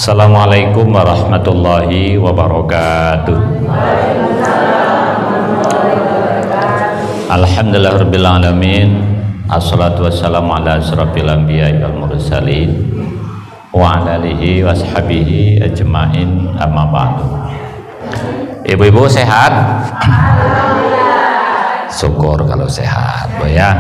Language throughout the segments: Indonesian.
Assalamualaikum warahmatullahi wabarakatuh. Alhamdulillahirabbil alamin. Assalatu wassalamu ala asyrafil anbiya'i wal mursalin wa ala alihi washabihi ajmain, amma ba'du. Ibu-ibu sehat? Syukur kalau sehat, Bu ya.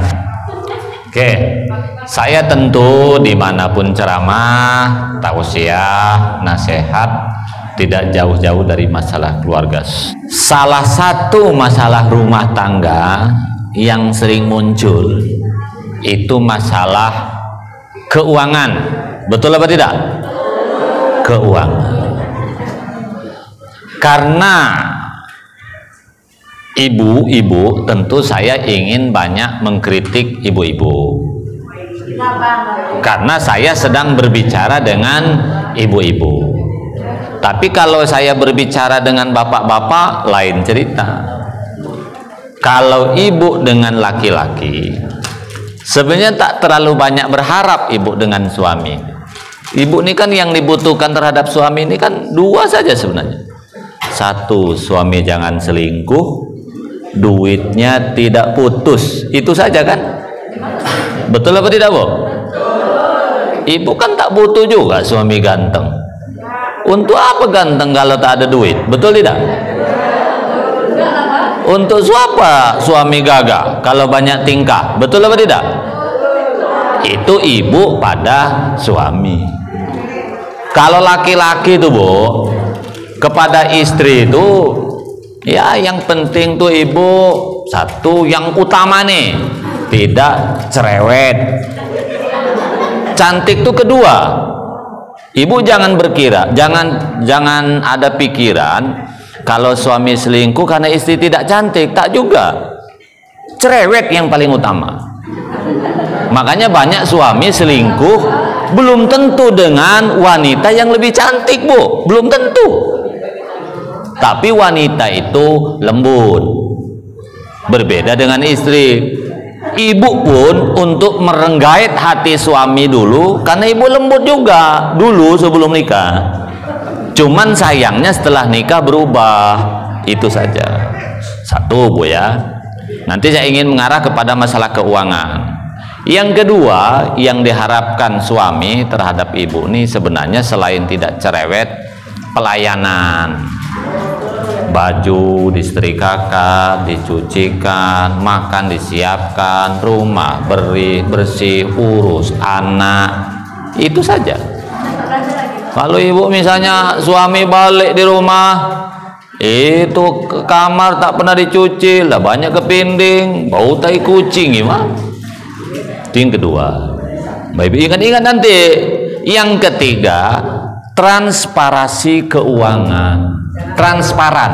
Oke, saya tentu dimanapun ceramah, tausiah, nasihat tidak jauh-jauh dari masalah keluarga. Salah satu masalah rumah tangga yang sering muncul itu masalah keuangan. Betul apa tidak? Keuangan. Karena ibu-ibu, tentu saya ingin banyak mengkritik ibu-ibu karena saya sedang berbicara dengan ibu-ibu. Tapi kalau saya berbicara dengan bapak-bapak lain cerita. Kalau ibu dengan laki-laki, sebenarnya tak terlalu banyak berharap ibu dengan suami. Ibu ini kan yang dibutuhkan terhadap suami ini kan dua saja sebenarnya. Satu, suami jangan selingkuh, duitnya tidak putus, itu saja kan? Betul apa tidak, Bu? Ibu kan tak butuh juga suami ganteng. Untuk apa ganteng kalau tak ada duit? Betul tidak? Untuk siapa suami gagah kalau banyak tingkah? Betul apa tidak? Itu ibu pada suami. Kalau laki-laki itu, Bu, kepada istri itu ya yang penting tuh ibu satu yang utama nih, tidak cerewet. Cantik tuh kedua. Ibu jangan berkira, jangan ada pikiran kalau suami selingkuh karena istri tidak cantik, tak juga. Cerewet yang paling utama. Makanya banyak suami selingkuh belum tentu dengan wanita yang lebih cantik, Bu, belum tentu. Tapi wanita itu lembut, berbeda dengan istri. Ibu pun untuk merenggait hati suami dulu, karena ibu lembut juga dulu sebelum nikah. Cuman sayangnya setelah nikah berubah, itu saja. Satu, Bu ya. Nanti saya ingin mengarah kepada masalah keuangan. Yang kedua, yang diharapkan suami terhadap ibu ini sebenarnya selain tidak cerewet, pelayanan. Baju disetrikakan, dicucikan, makan disiapkan, rumah bersih, urus anak, itu saja. Kalau ibu misalnya suami balik di rumah, itu ke kamar tak pernah dicuci, lah banyak kepinding, bau tai kucing, gimana? Itu yang kedua. Baik, ingat-ingat nanti. Yang ketiga, transparasi keuangan. Transparan.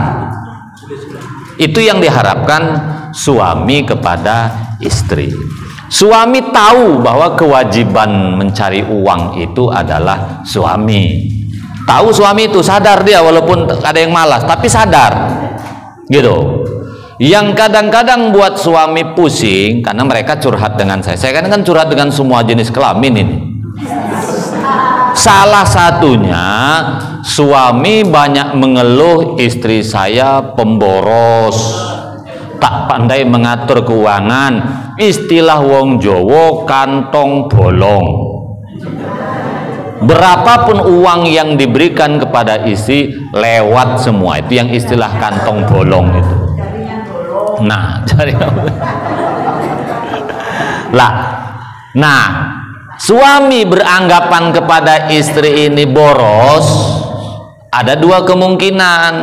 Itu yang diharapkan suami kepada istri. Suami tahu bahwa kewajiban mencari uang itu adalah suami. Tahu suami itu, sadar dia walaupun ada yang malas, tapi sadar. Gitu. Yang kadang-kadang buat suami pusing karena mereka curhat dengan saya. Saya kan curhat dengan semua jenis kelamin ini. Salah satunya suami banyak mengeluh istri saya pemboros, tak pandai mengatur keuangan, istilah wong Jowo kantong bolong. Berapapun uang yang diberikan kepada istri lewat semua, itu yang istilah kantong bolong itu. Nah, cari lah. Nah, suami beranggapan kepada istri ini boros, ada dua kemungkinan.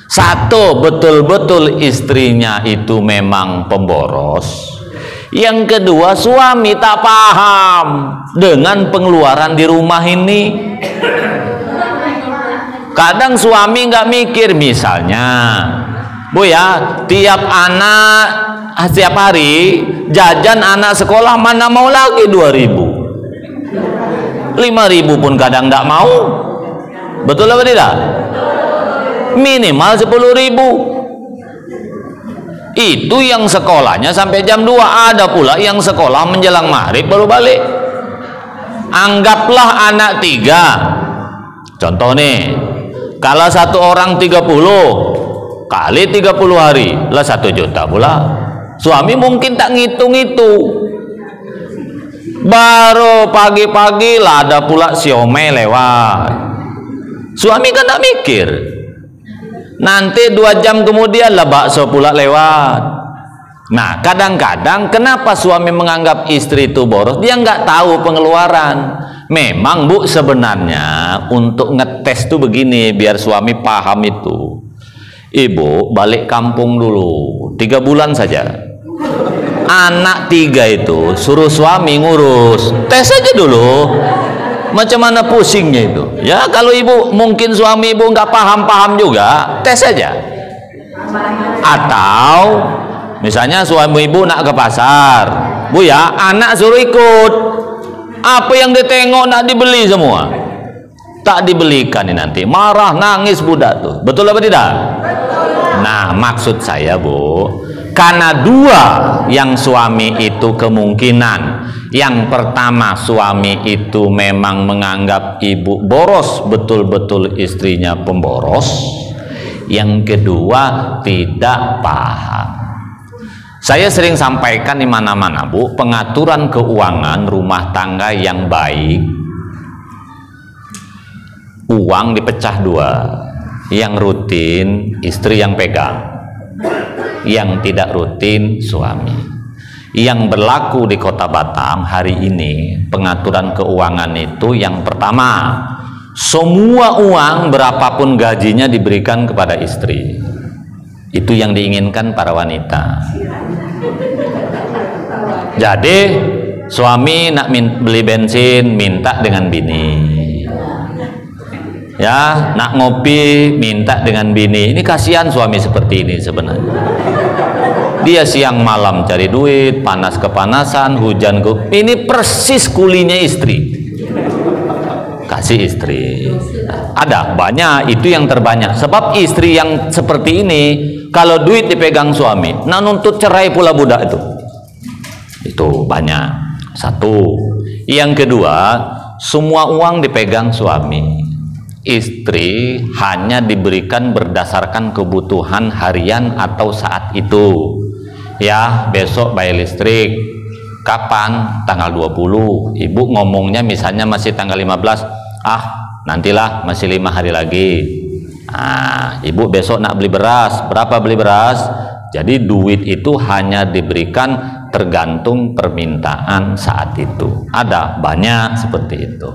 Satu, betul-betul istrinya itu memang pemboros. Yang kedua, suami tak paham dengan pengeluaran di rumah ini. Kadang suami nggak mikir, misalnya, Bu ya, tiap anak setiap hari jajan anak sekolah mana mau lagi 2.000, 5.000 pun kadang tidak mau. Betul apa tidak? Minimal 10.000. Itu yang sekolahnya sampai jam 2. Ada pula yang sekolah menjelang maghrib baru balik. Anggaplah anak 3, Contoh nih, kalau satu orang 30 kali 30 hari lah 1 juta pula. Suami mungkin tak ngitung itu. Baru pagi-pagi lah ada pula siomay lewat. Suami kan tak mikir. Nanti 2 jam kemudian lah bakso pula lewat. Nah, kadang-kadang kenapa suami menganggap istri itu boros? Dia nggak tahu pengeluaran. Memang Bu, sebenarnya untuk ngetes tuh begini biar suami paham itu. Ibu balik kampung dulu 3 bulan saja. Anak 3 itu suruh suami ngurus. Tes aja dulu. Macam mana pusingnya itu? Ya kalau ibu mungkin suami ibu nggak paham-paham juga, tes aja. Atau misalnya suami ibu nak ke pasar, Bu ya, anak suruh ikut. Apa yang ditengok nak dibeli semua. Tak dibelikan ini nanti marah nangis budak tuh. Betul apa tidak? Nah, maksud saya Bu, karena 2 yang suami itu kemungkinan. Yang pertama, suami itu memang menganggap ibu boros, betul-betul istrinya pemboros. Yang kedua, tidak paham. Saya sering sampaikan di mana-mana Bu, pengaturan keuangan rumah tangga yang baik, uang dipecah 2, yang rutin istri yang pegang, yang tidak rutin suami. Yang berlaku di Kota Batam hari ini, pengaturan keuangan itu yang pertama, semua uang berapapun gajinya diberikan kepada istri. Itu yang diinginkan para wanita. Jadi suami nak beli bensin minta dengan bini, ya nak ngopi minta dengan bini. Ini kasihan suami seperti ini sebenarnya. Dia siang malam cari duit, panas kepanasan, hujan ke, ini persis kulinya istri. Kasih istri. Ada banyak, itu yang terbanyak. Sebab istri yang seperti ini, kalau duit dipegang suami, nah nuntut cerai pula budak itu. Itu banyak. 1. Yang kedua, semua uang dipegang suami. Istri hanya diberikan berdasarkan kebutuhan harian atau saat itu. Ya, besok bayar listrik. Kapan? Tanggal 20. Ibu ngomongnya misalnya masih tanggal 15. Nantilah masih 5 hari lagi. Ibu besok nak beli beras. Berapa beli beras? Jadi duit itu hanya diberikan tergantung permintaan saat itu. Ada banyak seperti itu.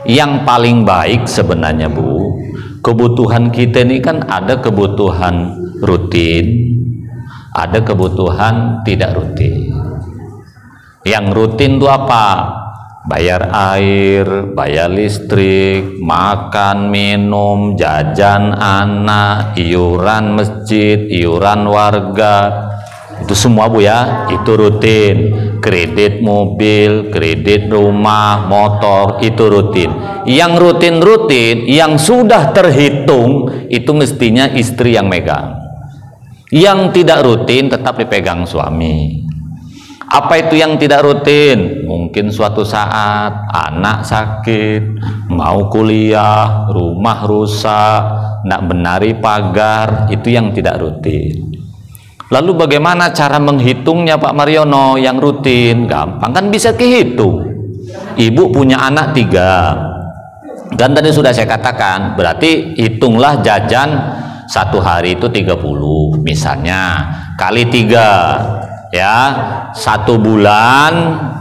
Yang paling baik sebenarnya Bu, kebutuhan kita ini kan ada kebutuhan rutin, ada kebutuhan tidak rutin. Yang rutin itu apa? Bayar air, bayar listrik, makan, minum, jajan anak, iuran masjid, iuran warga. Itu semua Bu ya, itu rutin. Kredit mobil, kredit rumah, motor, itu rutin. Yang rutin-rutin, yang sudah terhitung, itu mestinya istri yang megang. Yang tidak rutin tetap dipegang suami. Apa itu yang tidak rutin? Mungkin suatu saat anak sakit, mau kuliah, rumah rusak, nak benari pagar, itu yang tidak rutin. Lalu bagaimana cara menghitungnya Pak Mariono yang rutin? Gampang kan, bisa kehitung. Ibu punya anak 3. Dan tadi sudah saya katakan, berarti hitunglah jajan 1 hari itu 30 misalnya, kali 3 ya, 1 bulan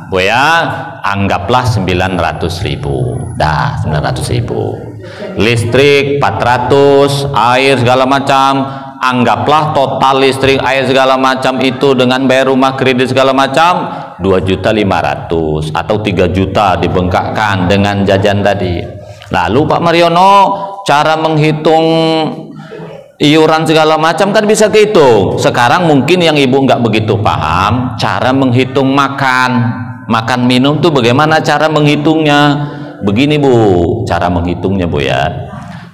Bu ya, anggaplah 900.000. Dah 900.000. Listrik 400, air segala macam, anggaplah total listrik, air segala macam itu dengan bayar rumah, kredit segala macam 2.500.000 atau 3 juta dibengkakkan dengan jajan tadi. Lalu Pak Mariono, cara menghitung iuran segala macam kan bisa kehitung. Sekarang mungkin yang ibu nggak begitu paham cara menghitung makan minum tuh bagaimana cara menghitungnya. Begini Bu, cara menghitungnya Bu ya.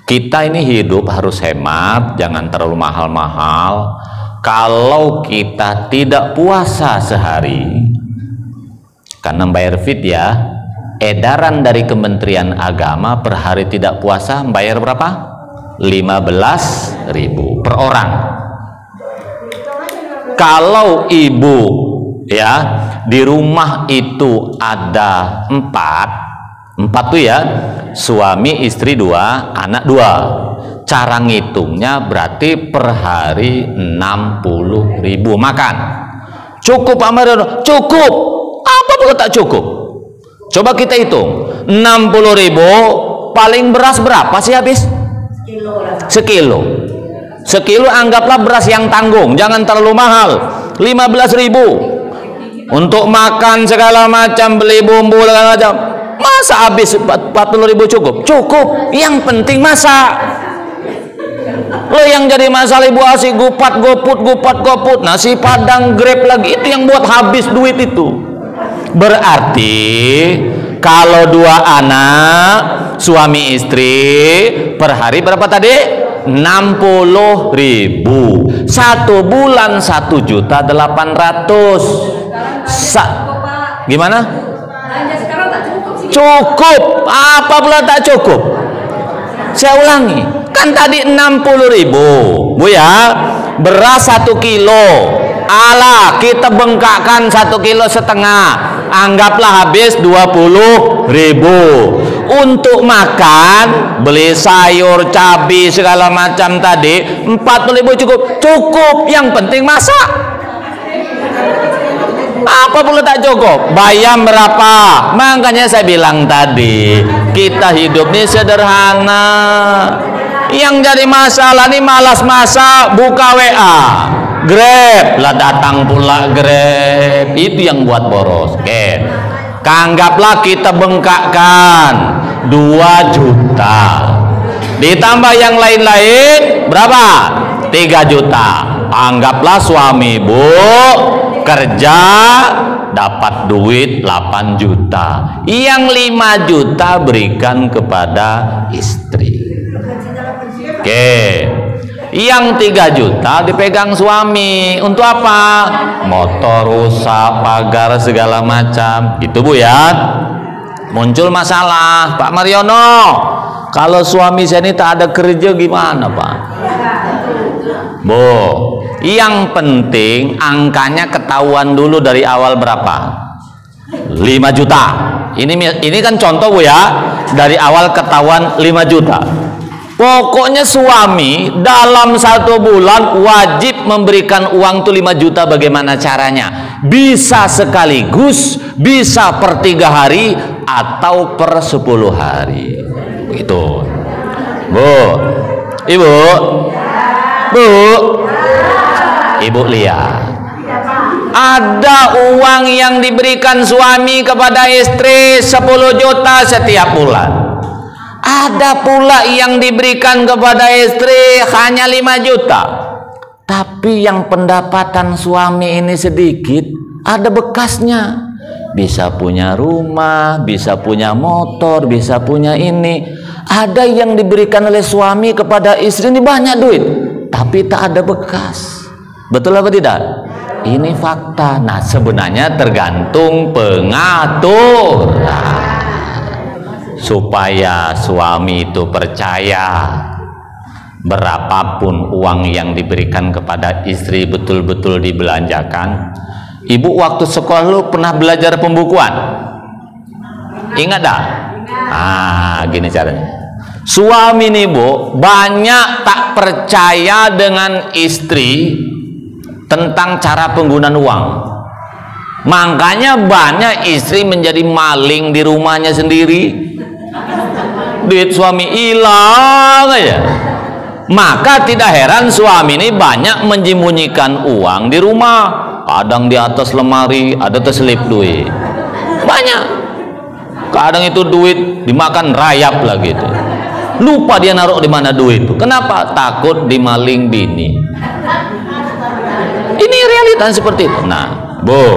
Kita ini hidup harus hemat, jangan terlalu mahal-mahal. Kalau kita tidak puasa sehari, karena bayar fit ya, edaran dari Kementerian Agama per hari tidak puasa bayar berapa? 15.000 per orang. Kalau ibu ya di rumah itu ada empat tuh ya, suami istri 2, anak 2. Cara ngitungnya berarti per hari 60.000 makan. Cukup Pak Mariono? Cukup. Apa kalau tak cukup? Coba kita hitung. 60.000 paling beras berapa sih habis? Sekilo. Sekilo anggaplah beras yang tanggung, jangan terlalu mahal. 15.000 untuk makan segala macam, beli bumbu segala macam. Masa habis 40.000 cukup? Cukup. Yang penting masak. Lo yang jadi masalah ibu asih gupat goput, nasi padang grab lagi, itu yang buat habis duit itu. Berarti kalau 2 anak suami istri per hari berapa tadi? 60.000. 1 bulan 1.800.000. Gimana? Cukup. Apa pula tak cukup? Saya ulangi, kan tadi 60.000 Bu ya, beras 1 kilo. Alah, kita bengkakkan 1,5 kilo, anggaplah habis 20.000. Untuk makan, beli sayur, cabai segala macam tadi 40.000 cukup. Yang penting masak. Apa pula tak cukup? Bayam berapa? Makanya saya bilang tadi, kita hidup ini sederhana. Yang jadi masalah nih malas masak, buka WA, Grab lah datang pula Grab, itu yang buat boros. Oke, anggaplah kita bengkakkan 2 juta, ditambah yang lain-lain berapa? 3 juta. Anggaplah suami ibu kerja dapat duit 8 juta, yang 5 juta berikan kepada istri. Oke, yang 3 juta dipegang suami. Untuk apa? Motor rusak, pagar segala macam. Gitu Bu ya. Muncul masalah, Pak Mariono, kalau suami saya ini tak ada kerja gimana Pak? Bu, yang penting angkanya ketahuan dulu dari awal berapa? 5 juta. Ini kan contoh Bu ya. Dari awal ketahuan 5 juta. Pokoknya suami dalam 1 bulan wajib memberikan uang tuh 5 juta. Bagaimana caranya? Bisa sekaligus, bisa per 3 hari atau per 10 hari. Begitu. Bu, Ibu, Bu, Ibu lihat, ada uang yang diberikan suami kepada istri 10 juta setiap bulan. Ada pula yang diberikan kepada istri hanya 5 juta. Tapi yang pendapatan suami ini sedikit, ada bekasnya. Bisa punya rumah, bisa punya motor, bisa punya ini. Ada yang diberikan oleh suami kepada istri ini banyak duit, tapi tak ada bekas. Betul apa tidak? Ini fakta. Nah, sebenarnya tergantung pengaturan. Supaya suami itu percaya berapapun uang yang diberikan kepada istri betul-betul dibelanjakan. Ibu waktu sekolah lu pernah belajar pembukuan? Ingat dah? Gini caranya. Suami nih Bu banyak tak percaya dengan istri tentang cara penggunaan uang. Makanya banyak istri menjadi maling di rumahnya sendiri. Duit suami hilang aja. Maka tidak heran suami ini banyak menyembunyikan uang di rumah. Kadang di atas lemari ada terselip duit. Banyak. Kadang itu duit dimakan rayap lah gitu. Lupa dia naruh di mana duit itu. Kenapa? Takut dimaling bini. Ini realita seperti itu. Nah, Bu,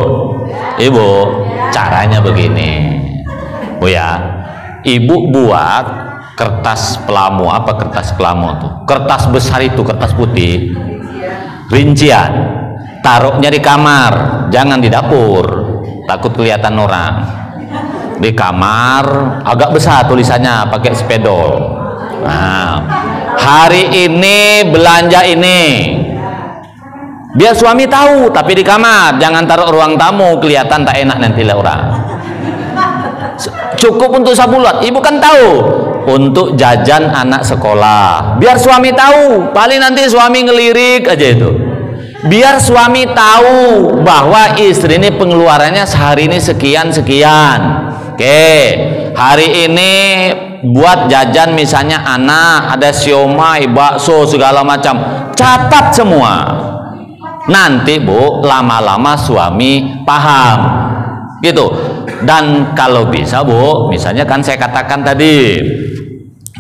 Ibu, caranya begini. Bu ya. Ibu buat kertas pelamu. Apa kertas pelamu tuh? Kertas besar itu, kertas putih, rincian. Taruhnya di kamar, jangan di dapur, takut kelihatan orang. di kamar, agak besar tulisannya, pakai spidol. Nah, hari ini belanja ini, biar suami tahu, tapi di kamar, jangan taruh ruang tamu, kelihatan tak enak nanti lah orang. Cukup untuk sabulat, ibu kan tahu, untuk jajan anak sekolah, biar suami tahu, paling nanti suami ngelirik aja itu. Biar suami tahu bahwa istri ini pengeluarannya sehari ini sekian. Oke, hari ini buat jajan misalnya anak, ada siomay, bakso, segala macam, catat semua. Nanti Bu, lama-lama suami paham gitu. Dan kalau bisa Bu, misalnya kan saya katakan tadi,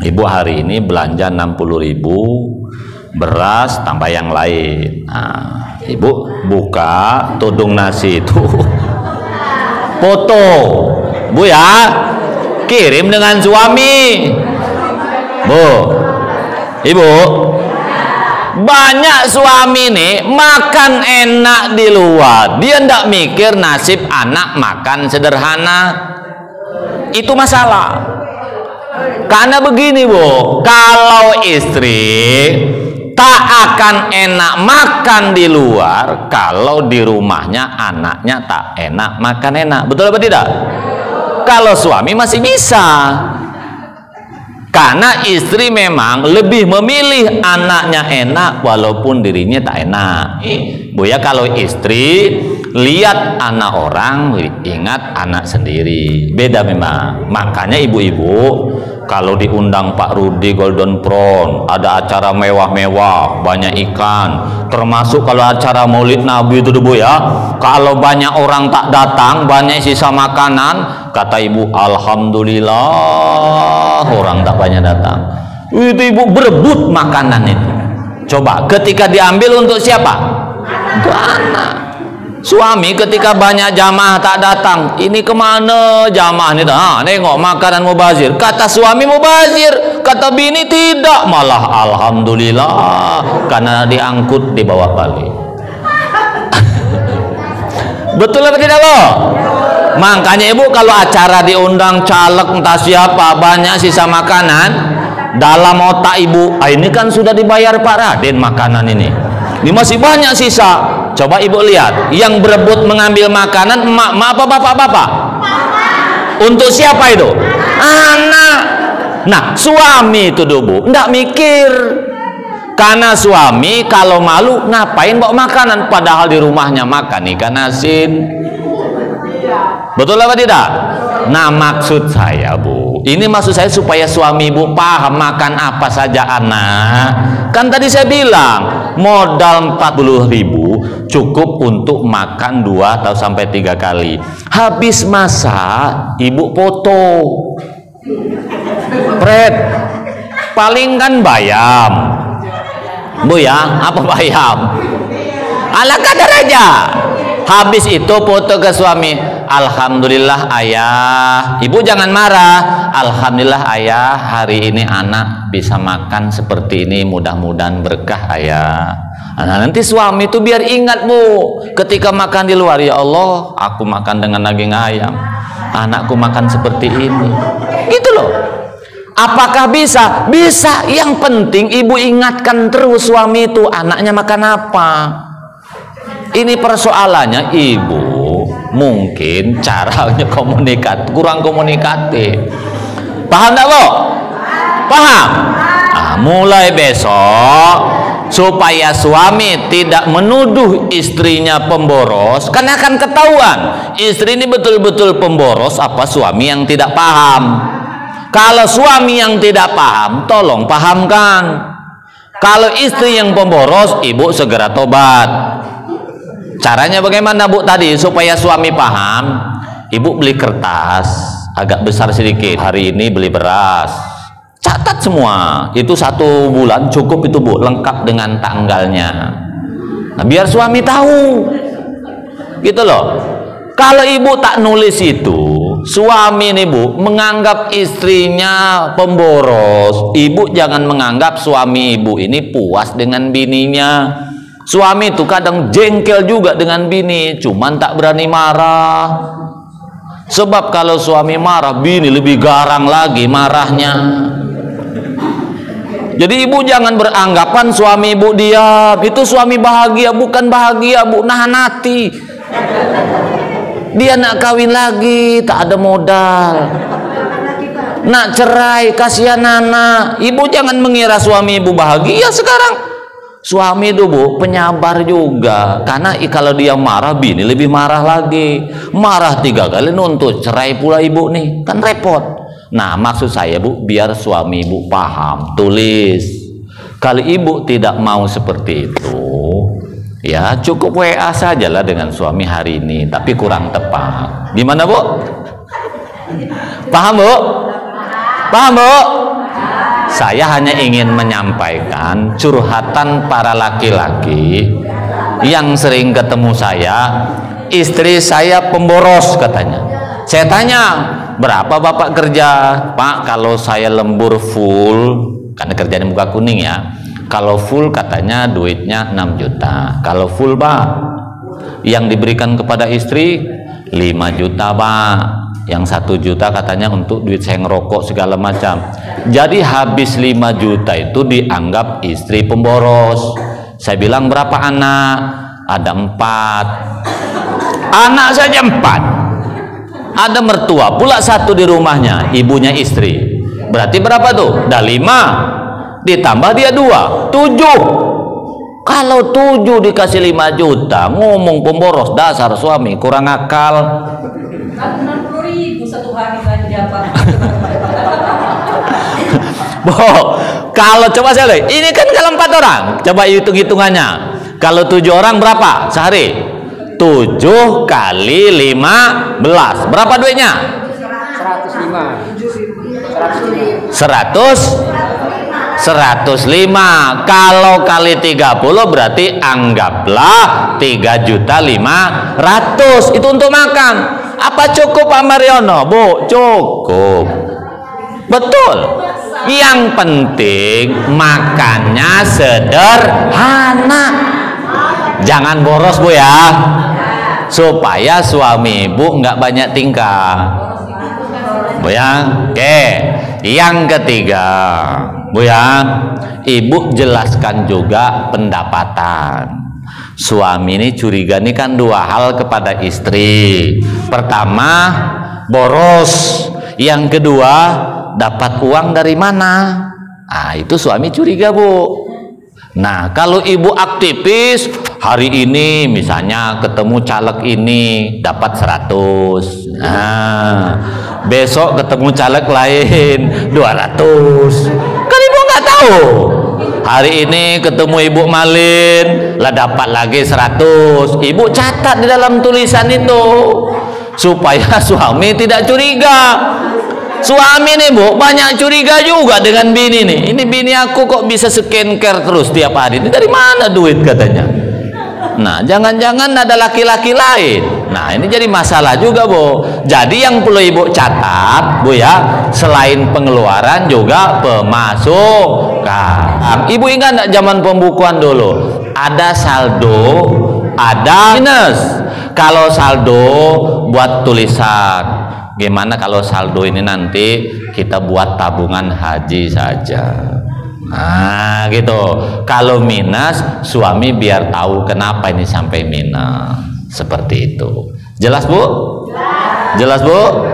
ibu hari ini belanja 60.000, beras tambah yang lain. Nah, ibu buka tudung nasi itu, foto Bu ya, kirim dengan suami. Bu, ibu, banyak suami nih makan enak di luar, dia ndak mikir nasib anak makan sederhana. Itu masalah. Karena begini Bu, kalau istri tak akan enak makan di luar kalau di rumahnya anaknya tak enak makan enak. Betul apa tidak? Kalau suami masih bisa, karena istri memang lebih memilih anaknya enak walaupun dirinya tak enak. Bu ya, kalau istri lihat anak orang, ingat anak sendiri, beda memang. Makanya ibu-ibu kalau diundang Pak Rudi Golden Prawn, ada acara mewah-mewah, banyak ikan, termasuk kalau acara Maulid Nabi itu Bu ya, kalau banyak orang tak datang, banyak sisa makanan, kata ibu, alhamdulillah orang tak banyak datang. Itu ibu berebut makanan itu. Coba ketika diambil untuk siapa? Untuk anak. Suami ketika banyak jamaah tak datang, ini kemana jamaah ini? Nengok makanan mubazir. Kata suami mubazir, kata bini tidak, malah alhamdulillah karena diangkut dibawa balik. Betul apa tidak loh? Makanya ibu kalau acara diundang caleg entah siapa, banyak sisa makanan, dalam otak ibu, ini kan sudah dibayar Pak Raden makanan ini masih banyak sisa. Coba ibu lihat, yang berebut mengambil makanan emak-emak apa bapak-bapak? Untuk siapa itu? Anak. Nah, suami itu Bu, enggak mikir. Karena suami kalau malu ngapain bawa makanan, padahal di rumahnya makan ikan asin. Betul apa tidak? Nah, maksud saya Bu, ini maksud saya supaya suami ibu paham makan apa saja anak. Kan tadi saya bilang modal 40.000 cukup untuk makan 2 atau sampai 3 kali. Habis masak ibu foto, pret, paling kan bayam Bu ya, apa bayam? Ala kadar aja. Habis itu foto ke suami, alhamdulillah ayah, ibu jangan marah, alhamdulillah ayah hari ini anak bisa makan seperti ini, mudah-mudahan berkah ayah. Nah, nanti suami itu biar ingat Bu, ketika makan di luar, ya Allah aku makan dengan daging ayam, anakku makan seperti ini, gitu loh. Apakah bisa? Bisa. Yang penting ibu ingatkan terus suami itu anaknya makan apa. Ini persoalannya ibu mungkin caranya kurang komunikatif. Paham tak Bu? Paham? Nah, mulai besok supaya suami tidak menuduh istrinya pemboros, karena akan ketahuan istri ini betul-betul pemboros apa suami yang tidak paham. Kalau suami yang tidak paham, tolong pahamkan. Kalau istri yang pemboros, ibu segera tobat. Caranya bagaimana Bu tadi supaya suami paham? Ibu beli kertas agak besar sedikit, hari ini beli beras, catat semua, itu 1 bulan cukup itu Bu, lengkap dengan tanggalnya. Nah, biar suami tahu gitu loh. Kalau ibu tak nulis itu, suami nih Bu menganggap istrinya pemboros. Ibu jangan menganggap suami ibu ini puas dengan bininya. Suami itu kadang jengkel juga dengan bini, cuman tak berani marah. Sebab kalau suami marah, bini lebih garang lagi marahnya. Jadi ibu jangan beranggapan suami ibu diam itu suami bahagia. Bukan bahagia, Bu, nahan hati. Dia nak kawin lagi, tak ada modal, nak cerai, kasihan anak. Ibu jangan mengira suami ibu bahagia sekarang. Suami itu, Bu, penyabar juga. Karena kalau dia marah, bini lebih marah lagi. Marah 3 kali nuntut cerai pula ibu nih, kan repot. Nah, maksud saya, Bu, biar suami ibu paham, tulis. Kalau ibu tidak mau seperti itu, ya cukup WA sajalah dengan suami hari ini, tapi kurang tepat. Gimana, Bu? Paham, Bu? Paham, Bu? Saya hanya ingin menyampaikan curhatan para laki-laki yang sering ketemu saya. Istri saya pemboros katanya. Saya tanya, berapa Bapak kerja? Pak, kalau saya lembur full, karena kerjanya muka kuning ya, kalau full katanya duitnya 6 juta. Kalau full, Pak, yang diberikan kepada istri 5 juta, Pak. Yang 1 juta katanya untuk duit saya ngerokok segala macam. Jadi habis 5 juta itu dianggap istri pemboros. Saya bilang, berapa anak? Ada 4. Anak saja 4. Ada mertua pula 1 di rumahnya, ibunya istri. Berarti berapa tuh? Dah 5. Ditambah dia 2, 7. Kalau 7 dikasih 5 juta, ngomong pemboros, dasar suami kurang akal. 60.000 satu hari belanja, Pak. Kalau coba saya lihat, ini kan kalau 4 orang, coba hitung-hitungannya. Kalau 7 orang berapa sehari? 7 kali 15. Berapa duitnya? 105. Kalau kali 30 berarti anggaplah 3.500.000. Itu untuk makan. Apa cukup, Pak Mariono? Bu, cukup. Betul. Yang penting makannya sederhana. Jangan boros, Bu, ya. Supaya suami ibu nggak banyak tingkah, Bu, ya. Oke. Yang ketiga, Bu, ya, ibu jelaskan juga pendapatan. Suami ini curiga nih kan 2 hal kepada istri. Pertama, boros. Yang kedua, dapat uang dari mana? Nah, itu suami curiga, Bu. Nah, kalau ibu aktivis, hari ini misalnya ketemu caleg ini dapat 100. Nah, besok ketemu caleg lain 200. Kan ibu nggak tahu. Hari ini ketemu Ibu Malin lah dapat lagi 100. Ibu catat di dalam tulisan itu supaya suami tidak curiga. Suami nih, Bu, banyak curiga juga dengan bini nih. Ini bini aku kok bisa skincare terus tiap hari. Ini dari mana duit katanya? Nah, jangan-jangan ada laki-laki lain. Nah, ini jadi masalah juga, Bu. Jadi yang perlu ibu catat, Bu, ya, selain pengeluaran juga pemasukan. Ibu ingat nggak zaman pembukuan dulu? Ada saldo, ada minus. Kalau saldo buat tulisan. Gimana kalau saldo ini nanti kita buat tabungan haji saja. Nah, gitu. Kalau minus, suami biar tahu kenapa ini sampai minus. Seperti itu. Jelas, Bu? Jelas, Bu?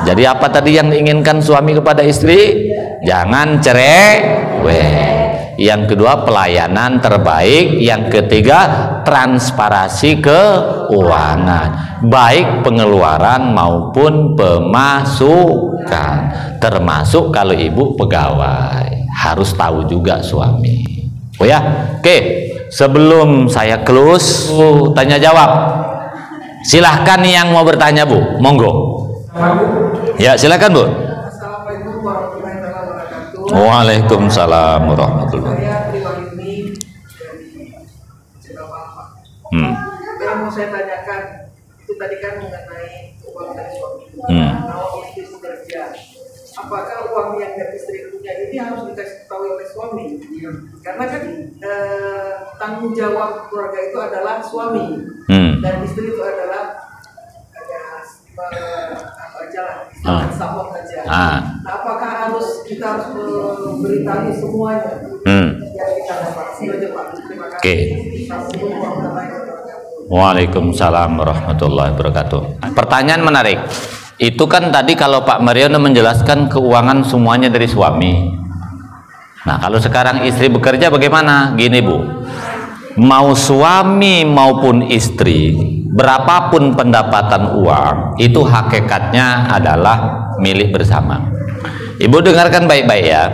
Jadi apa tadi yang diinginkan suami kepada istri? Jangan cerewet. Yang kedua, pelayanan terbaik. Yang ketiga, transparansi keuangan, baik pengeluaran maupun pemasukan. Termasuk kalau ibu pegawai, harus tahu juga suami. Oh ya, oke. Sebelum saya close, tanya jawab. Silahkan yang mau bertanya, Bu, monggo. Ya, silahkan, Bu. Waalaikumsalam warahmatullahi wabarakatuh. Yang mau saya tanyakan itu tadi kan mengenai uang dari suami. Kalau istri bekerja, apakah uang yang dari istri punya ini harus dikasih tahu oleh suami? Karena kan tanggung jawab keluarga itu adalah suami dan istri itu adalah hanya jalan, sabot aja. Nah, apakah kita harus memberitahu semuanya yang kita dapat? Terima kasih. Oke. Waalaikumsalam warahmatullahi wabarakatuh. Pertanyaan menarik. Itu kan tadi kalau Pak Mariono menjelaskan keuangan semuanya dari suami. Nah, kalau sekarang istri bekerja bagaimana? Gini Bu, mau suami maupun istri, berapapun pendapatan uang, itu hakikatnya adalah milik bersama. Ibu dengarkan baik-baik ya.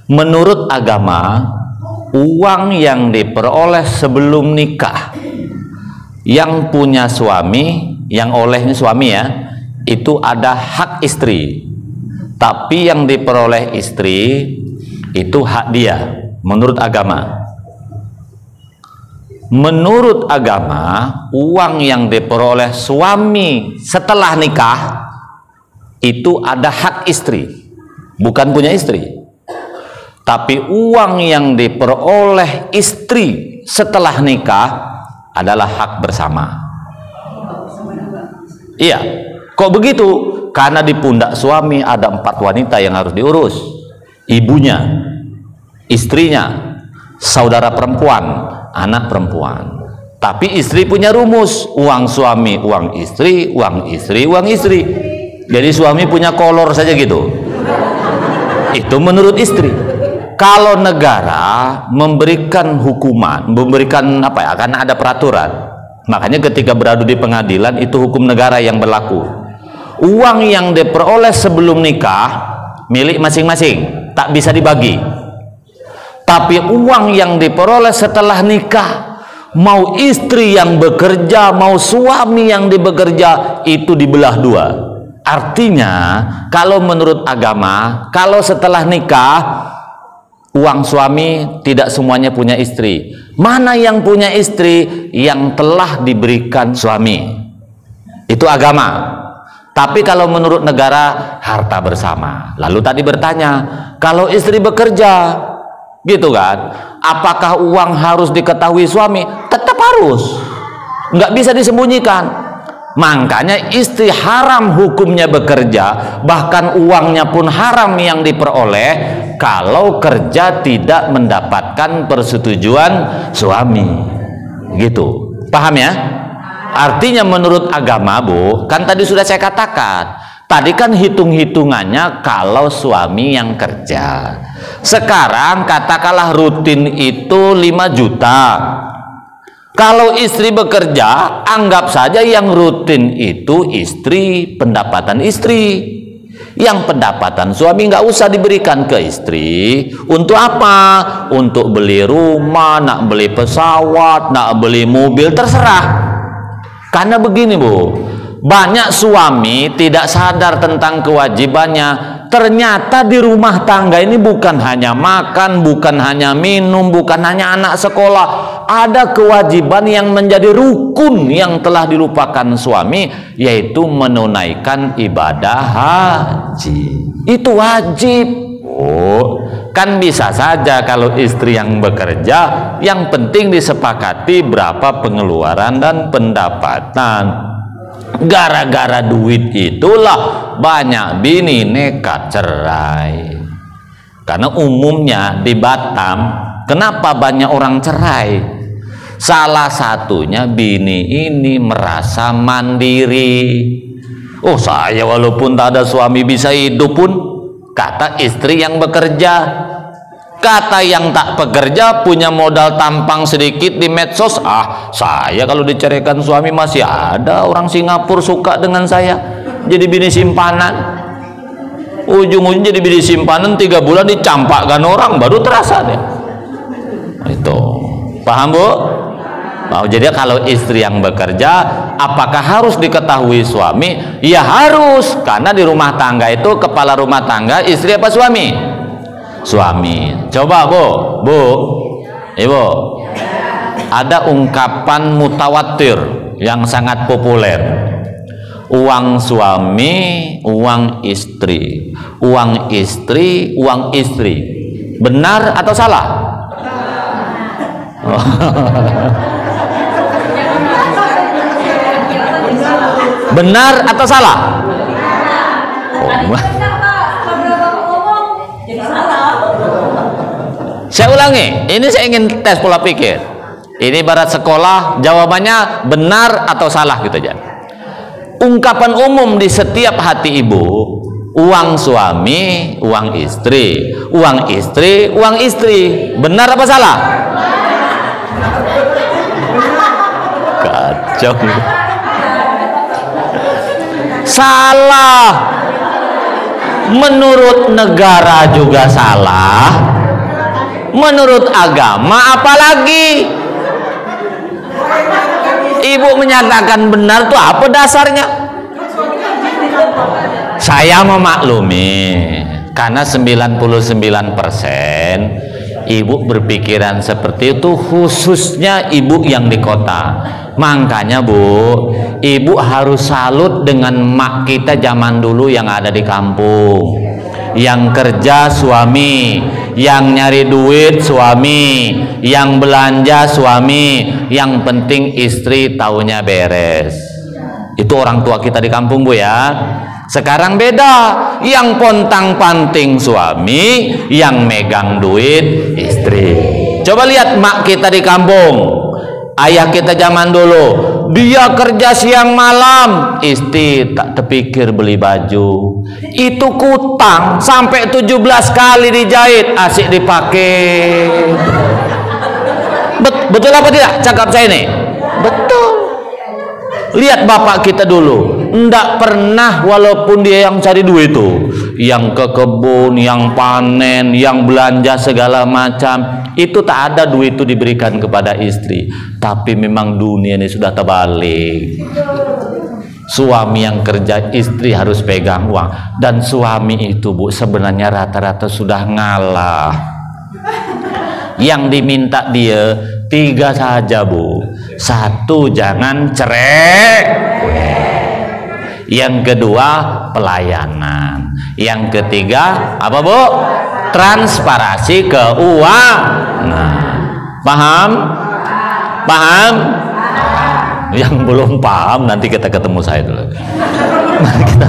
Menurut agama, uang yang diperoleh sebelum nikah, yang punya suami, yang olehnya suami ya, itu ada hak istri. Tapi yang diperoleh istri itu hak dia menurut agama. Menurut agama, uang yang diperoleh suami setelah nikah itu ada hak istri, bukan punya istri. Tapi uang yang diperoleh istri setelah nikah adalah hak bersama. Iya, kok begitu? Karena di pundak suami ada 4 wanita yang harus diurus. Ibunya, istrinya, saudara perempuan, anak perempuan. Tapi istri punya rumus, uang suami, uang istri, uang istri, uang istri. Jadi suami punya kolor saja gitu. Itu menurut istri. Kalau negara memberikan hukuman, memberikan apa ya, karena ada peraturan. Makanya ketika beradu di pengadilan itu hukum negara yang berlaku. Uang yang diperoleh sebelum nikah milik masing-masing, tak bisa dibagi. Tapi uang yang diperoleh setelah nikah, mau istri yang bekerja, mau suami yang bekerja, itu dibelah 2. Artinya, kalau menurut agama, kalau setelah nikah, uang suami tidak semuanya punya istri. Mana yang punya istri? Yang telah diberikan suami. Itu agama. Tapi kalau menurut negara, harta bersama. Lalu tadi bertanya, kalau istri bekerja, gitu kan, apakah uang harus diketahui suami? Tetap harus, nggak bisa disembunyikan. Makanya istri haram hukumnya bekerja, bahkan uangnya pun haram yang diperoleh kalau kerja tidak mendapatkan persetujuan suami. Gitu, paham ya? Artinya menurut agama Bu, kan tadi sudah saya katakan, tadi kan hitung-hitungannya kalau suami yang kerja. Sekarang katakanlah rutin itu 5 juta. Kalau istri bekerja, anggap saja yang rutin itu istri, pendapatan istri. Yang pendapatan suami nggak usah diberikan ke istri. Untuk apa? Untuk beli rumah, nak beli pesawat, nak beli mobil, terserah. Karena begini Bu, banyak suami tidak sadar tentang kewajibannya. Ternyata di rumah tangga ini bukan hanya makan, bukan hanya minum, bukan hanya anak sekolah. Ada kewajiban yang menjadi rukun yang telah dilupakan suami, yaitu menunaikan ibadah haji. Itu wajib. Oh, kan bisa saja kalau istri yang bekerja, yang penting disepakati berapa pengeluaran dan pendapatan. Gara-gara duit itulah banyak bini nekat cerai. Karena umumnya di Batam, kenapa banyak orang cerai? Salah satunya bini ini merasa mandiri. Oh, saya walaupun tak ada suami bisa hidup pun, kata istri yang bekerja. Kata yang tak bekerja punya modal tampang sedikit di medsos, saya kalau diceraikan suami masih ada orang Singapura suka dengan saya, jadi bini simpanan. Ujung-ujung jadi bini simpanan 3 bulan dicampakkan orang baru terasa deh. Itu paham Bu? Oh, jadi kalau istri yang bekerja, apakah harus diketahui suami? Ya harus, karena di rumah tangga itu kepala rumah tangga istri apa suami? Suami. Coba Bu, Ibu, ada ungkapan mutawatir yang sangat populer. Uang suami, uang istri. Uang istri, uang istri. Benar atau salah? Benar atau salah? Saya ulangi, ini saya ingin tes pola pikir. Ini ibarat sekolah, jawabannya benar atau salah gitu aja. Ungkapan umum di setiap hati ibu, uang suami, uang istri, uang istri, uang istri. Benar apa salah? Kacau. Salah. Menurut negara juga salah. Menurut agama apalagi. Ibu menyatakan benar tuh apa dasarnya? Saya memaklumi karena 99% ibu berpikiran seperti itu, khususnya ibu yang di kota. Makanya Bu, ibu harus salut dengan mak kita zaman dulu yang ada di kampung, yang kerja suami, yang nyari duit suami, yang belanja suami, yang penting istri taunya beres. Itu orang tua kita di kampung Bu ya. Sekarang beda, yang pontang-panting suami, yang megang duit istri. Coba lihat mak kita di kampung, ayah kita zaman dulu, dia kerja siang malam, istri tak terpikir beli baju. Itu kutang sampai 17 kali dijahit, asik dipakai. Betul apa tidak cakap saya ini? Betul. Lihat bapak kita dulu, ndak pernah walaupun dia yang cari duit itu, yang ke kebun, yang panen, yang belanja segala macam, itu tak ada duit itu diberikan kepada istri. Tapi memang dunia ini sudah terbalik. Suami yang kerja, istri harus pegang uang. Dan suami itu Bu sebenarnya rata-rata sudah ngalah. Yang diminta dia 3 saja Bu. 1, jangan cerewet. Yang kedua, pelayanan. Yang ketiga, apa Bu? Transparansi keuangan. Paham? Paham? Yang belum paham nanti kita ketemu saya dulu. Mari kita